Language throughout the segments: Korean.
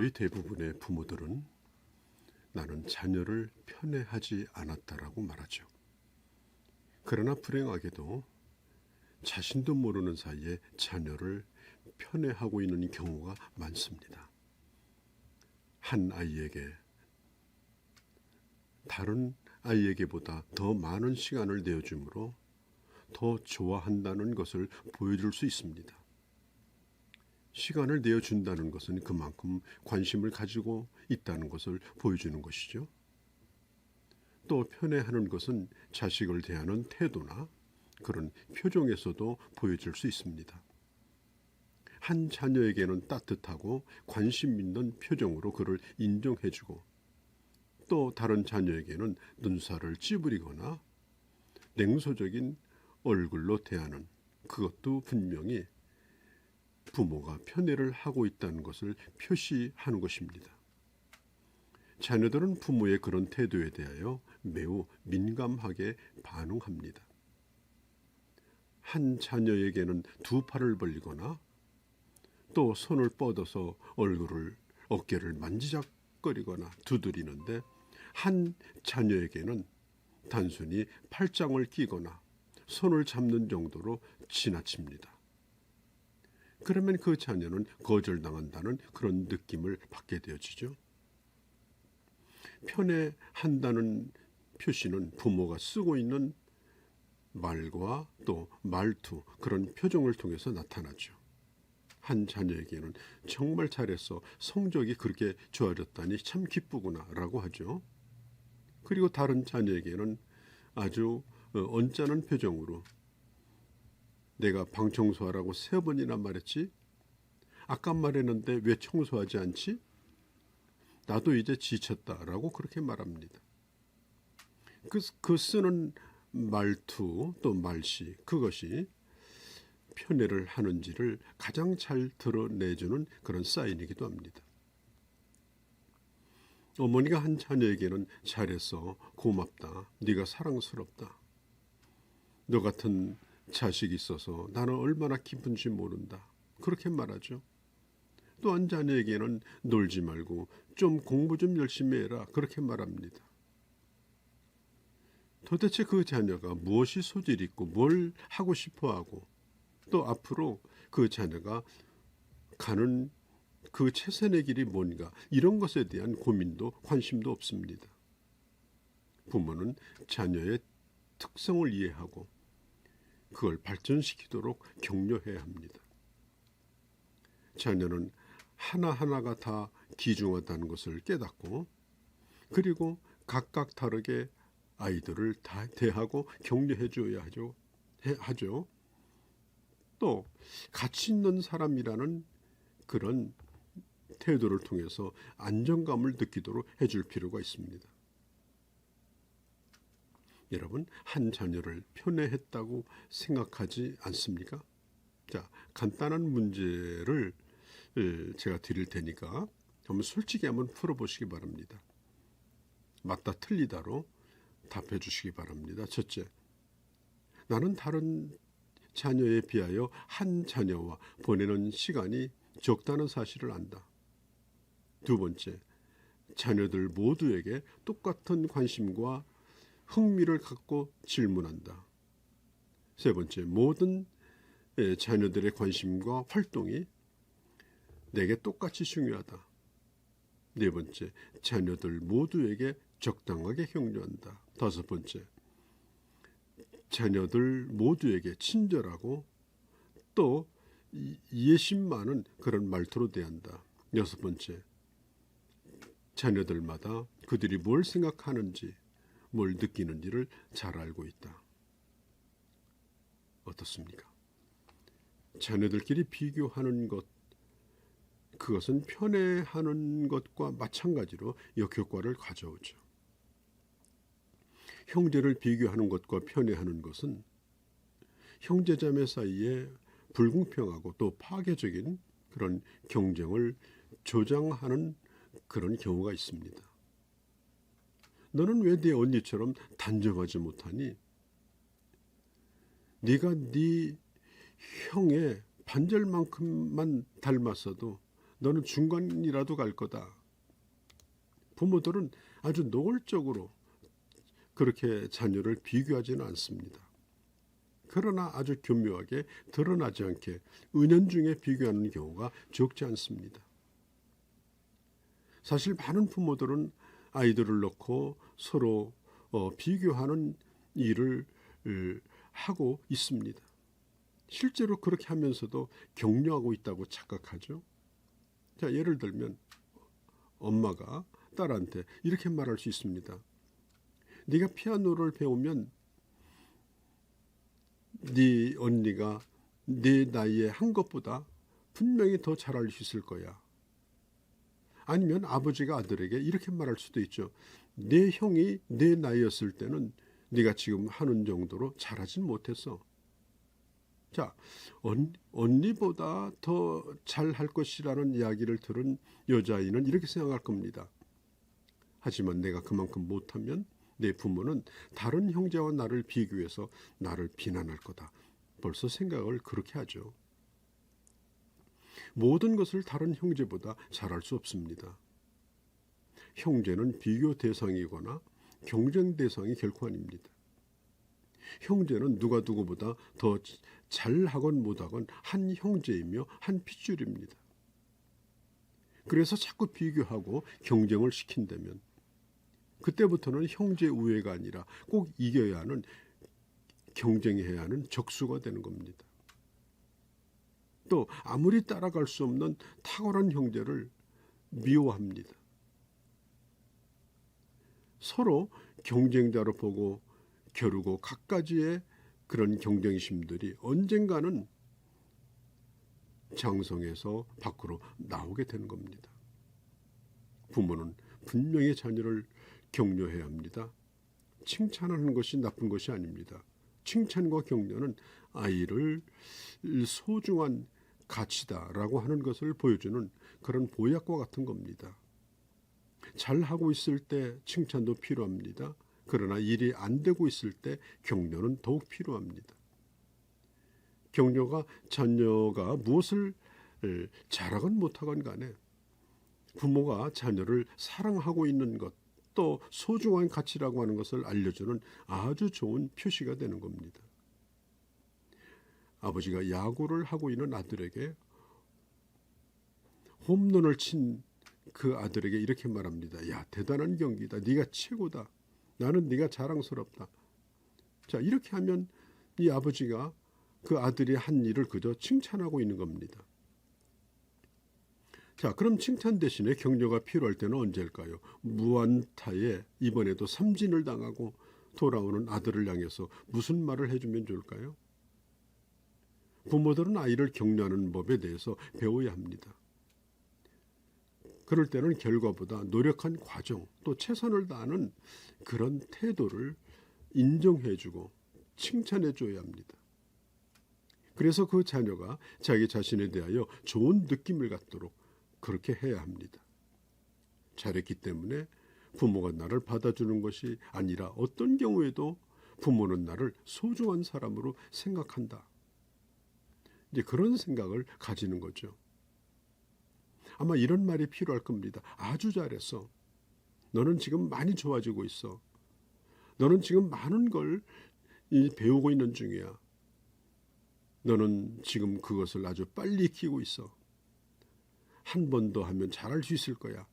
거의 대부분의 부모들은 나는 자녀를 편애하지 않았다라고 말하죠. 그러나 불행하게도 자신도 모르는 사이에 자녀를 편애하고 있는 경우가 많습니다. 한 아이에게 다른 아이에게보다 더 많은 시간을 내어주므로 더 좋아한다는 것을 보여줄 수 있습니다. 시간을 내어준다는 것은 그만큼 관심을 가지고 있다는 것을 보여주는 것이죠. 또 편애하는 것은 자식을 대하는 태도나 그런 표정에서도 보여질 수 있습니다. 한 자녀에게는 따뜻하고 관심 있는 표정으로 그를 인정해주고 또 다른 자녀에게는 눈살을 찌푸리거나 냉소적인 얼굴로 대하는, 그것도 분명히 부모가 편애를 하고 있다는 것을 표시하는 것입니다. 자녀들은 부모의 그런 태도에 대하여 매우 민감하게 반응합니다. 한 자녀에게는 두 팔을 벌리거나 또 손을 뻗어서 어깨를 만지작거리거나 두드리는데, 한 자녀에게는 단순히 팔짱을 끼거나 손을 잡는 정도로 지나칩니다. 그러면 그 자녀는 거절당한다는 그런 느낌을 받게 되어지죠. 편애한다는 표시는 부모가 쓰고 있는 말과 또 말투, 그런 표정을 통해서 나타나죠. 한 자녀에게는 정말 잘해서 성적이 그렇게 좋아졌다니 참 기쁘구나 라고 하죠. 그리고 다른 자녀에게는 아주 언짢은 표정으로 내가 방 청소하라고 3번이나 말했지? 아까 말했는데 왜 청소하지 않지? 나도 이제 지쳤다라고 그렇게 말합니다. 그 쓰는 말투 또 말씨, 그것이 편애를 하는지를 가장 잘 드러내주는 그런 사인이기도 합니다. 어머니가 한 자녀에게는 잘했어, 고맙다, 네가 사랑스럽다, 너 같은 자식이 있어서 나는 얼마나 기쁜지 모른다, 그렇게 말하죠. 또 한 자녀에게는 놀지 말고 좀 공부 좀 열심히 해라, 그렇게 말합니다. 도대체 그 자녀가 무엇이 소질이 있고 뭘 하고 싶어하고 또 앞으로 그 자녀가 가는 그 최선의 길이 뭔가, 이런 것에 대한 고민도 관심도 없습니다. 부모는 자녀의 특성을 이해하고 그걸 발전시키도록 격려해야 합니다. 자녀는 하나하나가 다 귀중하다는 것을 깨닫고, 그리고 각각 다르게 아이들을 다 대하고 격려해 줘야 하죠. 또 가치 있는 사람이라는 그런 태도를 통해서 안정감을 느끼도록 해줄 필요가 있습니다. 여러분, 한 자녀를 편애했다고 생각하지 않습니까? 자, 간단한 문제를 제가 드릴 테니까 한번 솔직히 한번 풀어보시기 바랍니다. 맞다 틀리다로 답해 주시기 바랍니다. 첫째, 나는 다른 자녀에 비하여 한 자녀와 보내는 시간이 적다는 사실을 안다. 두 번째, 자녀들 모두에게 똑같은 관심과 흥미를 갖고 질문한다. 세 번째, 모든 자녀들의 관심과 활동이 내게 똑같이 중요하다. 네 번째, 자녀들 모두에게 적당하게 격려한다. 다섯 번째, 자녀들 모두에게 친절하고 또 이해심 많은 그런 말투로 대한다. 여섯 번째, 자녀들마다 그들이 뭘 생각하는지, 뭘 느끼는지를 잘 알고 있다. 어떻습니까? 자녀들끼리 비교하는 것, 그것은 편애하는 것과 마찬가지로 역효과를 가져오죠. 형제를 비교하는 것과 편애하는 것은 형제자매 사이에 불공평하고 또 파괴적인 그런 경쟁을 조장하는 그런 경우가 있습니다. 너는 왜 네 언니처럼 단정하지 못하니? 네가 네 형의 반절만큼만 닮았어도 너는 중간이라도 갈 거다. 부모들은 아주 노골적으로 그렇게 자녀를 비교하지는 않습니다. 그러나 아주 교묘하게 드러나지 않게 은연중에 비교하는 경우가 적지 않습니다. 사실 많은 부모들은 아이들을 놓고 서로 비교하는 일을 하고 있습니다. 실제로 그렇게 하면서도 격려하고 있다고 착각하죠. 자, 예를 들면 엄마가 딸한테 이렇게 말할 수 있습니다. 네가 피아노를 배우면 네 언니가 네 나이에 한 것보다 분명히 더 잘할 수 있을 거야. 아니면 아버지가 아들에게 이렇게 말할 수도 있죠. 내 형이 내 나이였을 때는 네가 지금 하는 정도로 잘하진 못했어. 자, 언니보다 더 잘할 것이라는 이야기를 들은 여자아이는 이렇게 생각할 겁니다. 하지만 내가 그만큼 못하면 내 부모는 다른 형제와 나를 비교해서 나를 비난할 거다. 벌써 생각을 그렇게 하죠. 모든 것을 다른 형제보다 잘할 수 없습니다. 형제는 비교 대상이거나 경쟁 대상이 결코 아닙니다. 형제는 누가 누구보다 더 잘하건 못하건 한 형제이며 한 핏줄입니다. 그래서 자꾸 비교하고 경쟁을 시킨다면 그때부터는 형제 우애가 아니라 꼭 이겨야 하는, 경쟁해야 하는 적수가 되는 겁니다. 또 아무리 따라갈 수 없는 탁월한 형제를 미워합니다. 서로 경쟁자로 보고 겨루고 갖가지의 그런 경쟁심들이 언젠가는 장성에서 밖으로 나오게 되는 겁니다. 부모는 분명히 자녀를 격려해야 합니다. 칭찬하는 것이 나쁜 것이 아닙니다. 칭찬과 격려는 아이를 소중한 가치다라고 하는 것을 보여주는 그런 보약과 같은 겁니다. 잘하고 있을 때 칭찬도 필요합니다. 그러나 일이 안 되고 있을 때 격려는 더욱 필요합니다. 격려가 자녀가 무엇을 잘하건 못하건 간에 부모가 자녀를 사랑하고 있는 것, 또 소중한 가치라고 하는 것을 알려주는 아주 좋은 표시가 되는 겁니다. 아버지가 야구를 하고 있는 아들에게 홈런을 친 그 아들에게 이렇게 말합니다. 야, 대단한 경기다. 네가 최고다. 나는 네가 자랑스럽다. 자, 이렇게 하면 이 아버지가 그 아들이 한 일을 그저 칭찬하고 있는 겁니다. 자, 그럼 칭찬 대신에 격려가 필요할 때는 언제일까요? 무안타에 이번에도 삼진을 당하고 돌아오는 아들을 향해서 무슨 말을 해주면 좋을까요? 부모들은 아이를 격려하는 법에 대해서 배워야 합니다. 그럴 때는 결과보다 노력한 과정, 또 최선을 다하는 그런 태도를 인정해주고 칭찬해줘야 합니다. 그래서 그 자녀가 자기 자신에 대하여 좋은 느낌을 갖도록 그렇게 해야 합니다. 잘했기 때문에 부모가 나를 받아주는 것이 아니라 어떤 경우에도 부모는 나를 소중한 사람으로 생각한다. 이제 그런 생각을 가지는 거죠. 아마 이런 말이 필요할 겁니다. 아주 잘했어. 너는 지금 많이 좋아지고 있어. 너는 지금 많은 걸 배우고 있는 중이야. 너는 지금 그것을 아주 빨리 익히고 있어. 한 번 더 하면 잘할 수 있을 거야.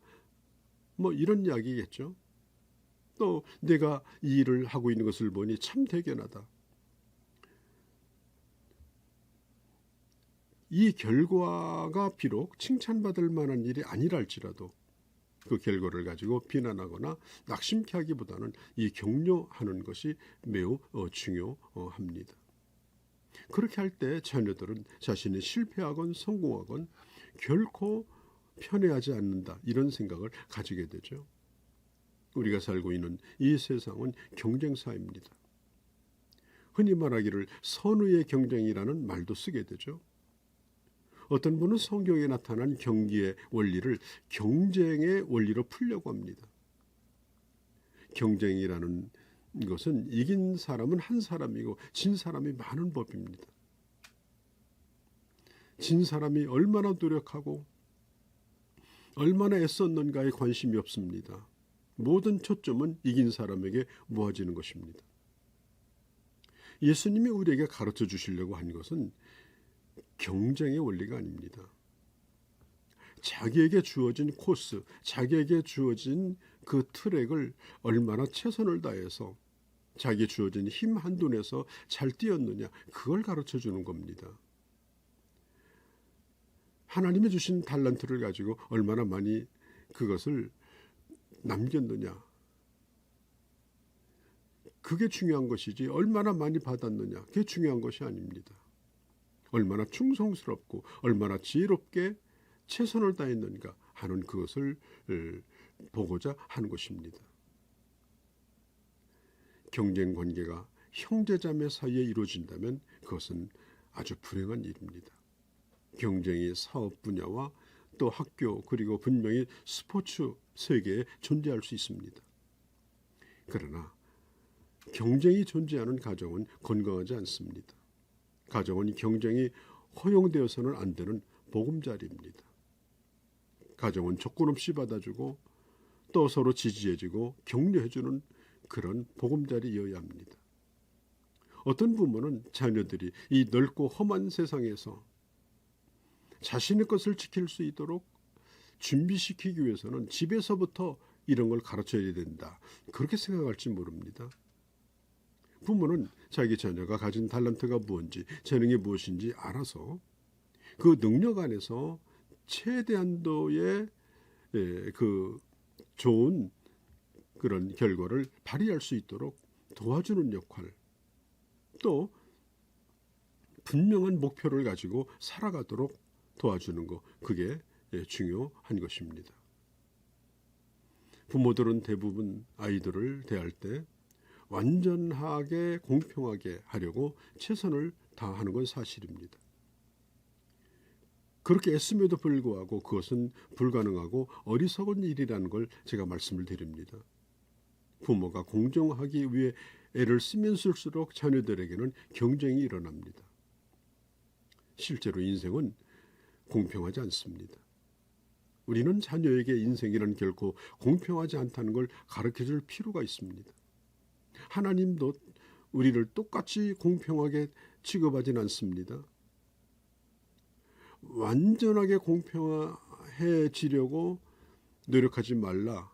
뭐 이런 이야기겠죠. 또 내가 이 일을 하고 있는 것을 보니 참 대견하다. 이 결과가 비록 칭찬받을 만한 일이 아니랄지라도 그 결과를 가지고 비난하거나 낙심케 하기보다는 이 격려하는 것이 매우 중요합니다. 그렇게 할 때 자녀들은 자신이 실패하건 성공하건 결코 편애하지 않는다, 이런 생각을 가지게 되죠. 우리가 살고 있는 이 세상은 경쟁사입니다. 흔히 말하기를 선의의 경쟁이라는 말도 쓰게 되죠. 어떤 분은 성경에 나타난 경기의 원리를 경쟁의 원리로 풀려고 합니다. 경쟁이라는 것은 이긴 사람은 한 사람이고 진 사람이 많은 법입니다. 진 사람이 얼마나 노력하고 얼마나 애썼는가에 관심이 없습니다. 모든 초점은 이긴 사람에게 모아지는 것입니다. 예수님이 우리에게 가르쳐 주시려고 한 것은 경쟁의 원리가 아닙니다. 자기에게 주어진 코스, 자기에게 주어진 그 트랙을 얼마나 최선을 다해서 자기에 주어진 힘 한눈에서 잘 뛰었느냐, 그걸 가르쳐 주는 겁니다. 하나님이 주신 달란트를 가지고 얼마나 많이 그것을 남겼느냐, 그게 중요한 것이지 얼마나 많이 받았느냐, 그게 중요한 것이 아닙니다. 얼마나 충성스럽고 얼마나 지혜롭게 최선을 다했는가 하는 그것을 보고자 하는 것입니다. 경쟁 관계가 형제자매 사이에 이루어진다면 그것은 아주 불행한 일입니다. 경쟁이 사업 분야와 또 학교 그리고 분명히 스포츠 세계에 존재할 수 있습니다. 그러나 경쟁이 존재하는 가정은 건강하지 않습니다. 가정은 경쟁이 허용되어서는 안 되는 보금자리입니다. 가정은 조건 없이 받아주고 또 서로 지지해주고 격려해주는 그런 보금자리여야 합니다. 어떤 부모는 자녀들이 이 넓고 험한 세상에서 자신의 것을 지킬 수 있도록 준비시키기 위해서는 집에서부터 이런 걸 가르쳐야 된다, 그렇게 생각할지 모릅니다. 부모는 자기 자녀가 가진 달란트가 무엇인지, 재능이 무엇인지 알아서 그 능력 안에서 최대한도의 그 좋은 그런 결과를 발휘할 수 있도록 도와주는 역할, 또 분명한 목표를 가지고 살아가도록 도와주는 것, 그게 중요한 것입니다. 부모들은 대부분 아이들을 대할 때 완전하게 공평하게 하려고 최선을 다하는 건 사실입니다. 그렇게 애씀에도 불구하고 그것은 불가능하고 어리석은 일이라는 걸 제가 말씀을 드립니다. 부모가 공정하기 위해 애를 쓰면 쓸수록 자녀들에게는 경쟁이 일어납니다. 실제로 인생은 공평하지 않습니다. 우리는 자녀에게 인생이란 결코 공평하지 않다는 걸 가르쳐줄 필요가 있습니다. 하나님도 우리를 똑같이 공평하게 취급하진 않습니다. 완전하게 공평해지려고 노력하지 말라.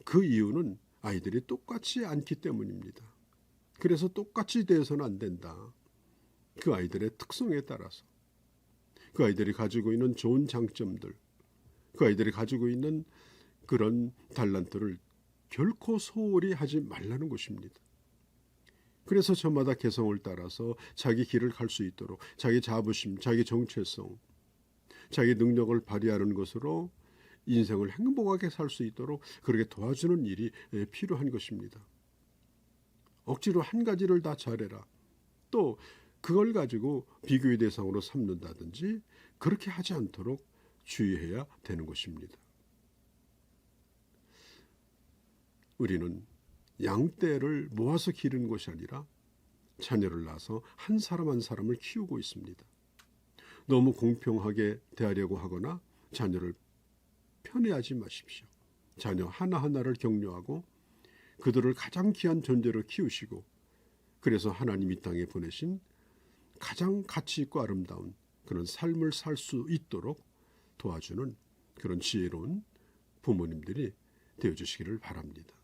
그 이유는 아이들이 똑같지 않기 때문입니다. 그래서 똑같이 대해서는 안 된다. 그 아이들의 특성에 따라서, 그 아이들이 가지고 있는 좋은 장점들, 그 아이들이 가지고 있는 그런 달란트를 결코 소홀히 하지 말라는 것입니다. 그래서 저마다 개성을 따라서 자기 길을 갈 수 있도록 자기 자부심, 자기 정체성, 자기 능력을 발휘하는 것으로 인생을 행복하게 살 수 있도록 그렇게 도와주는 일이 필요한 것입니다. 억지로 한 가지를 다 잘해라, 또 그걸 가지고 비교의 대상으로 삼는다든지 그렇게 하지 않도록 주의해야 되는 것입니다. 우리는 양떼를 모아서 기르는 것이 아니라 자녀를 낳아서 한 사람 한 사람을 키우고 있습니다. 너무 공평하게 대하려고 하거나 자녀를 편애하지 마십시오. 자녀 하나하나를 격려하고 그들을 가장 귀한 존재로 키우시고, 그래서 하나님 이 땅에 보내신 가장 가치 있고 아름다운 그런 삶을 살 수 있도록 도와주는 그런 지혜로운 부모님들이 되어주시기를 바랍니다.